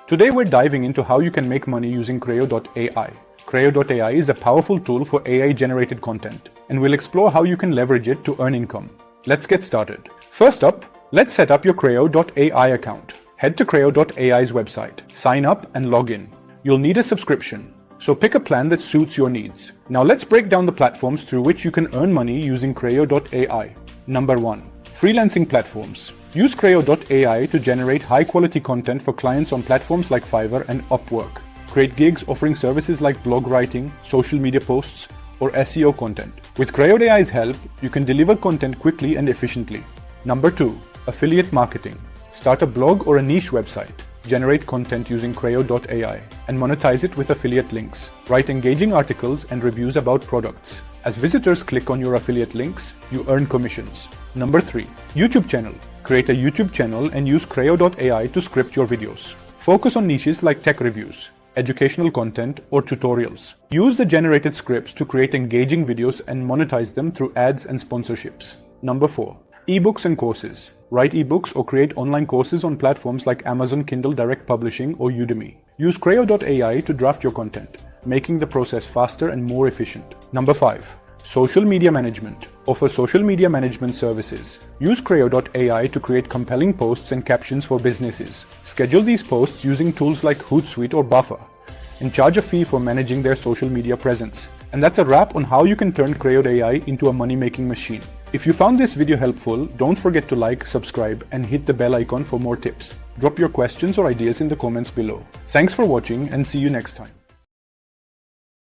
Today we're diving into how you can make money using Crayo.ai. Crayo.ai is a powerful tool for AI-generated content, and we'll explore how you can leverage it to earn income. Let's get started. First up, let's set up your Crayo.ai account. Head to Crayo.ai's website, sign up and log in. You'll need a subscription, so pick a plan that suits your needs. Now let's break down the platforms through which you can earn money using Crayo.ai. Number 1. Freelancing platforms. Use Crayo.ai to generate high-quality content for clients on platforms like Fiverr and Upwork. Create gigs offering services like blog writing, social media posts, or SEO content. With Crayo.ai's help, you can deliver content quickly and efficiently. Number 2. Affiliate marketing. Start a blog or a niche website. Generate content using Crayo.ai and monetize it with affiliate links. Write engaging articles and reviews about products. As visitors click on your affiliate links, you earn commissions. Number 3. YouTube channel. Create a YouTube channel and use Crayo.ai to script your videos. Focus on niches like tech reviews, educational content, or tutorials. Use the generated scripts to create engaging videos and monetize them through ads and sponsorships. Number 4. Ebooks and courses. Write ebooks or create online courses on platforms like Amazon Kindle Direct Publishing or Udemy. Use Crayo.ai to draft your content, making the process faster and more efficient. Number 5. Social media management. Offer social media management services. Use Crayo.ai to create compelling posts and captions for businesses. Schedule these posts using tools like Hootsuite or Buffer, and charge a fee for managing their social media presence. And that's a wrap on how you can turn Crayo.ai into a money-making machine. If you found this video helpful, don't forget to like, subscribe, and hit the bell icon for more tips. Drop your questions or ideas in the comments below. Thanks for watching and see you next time.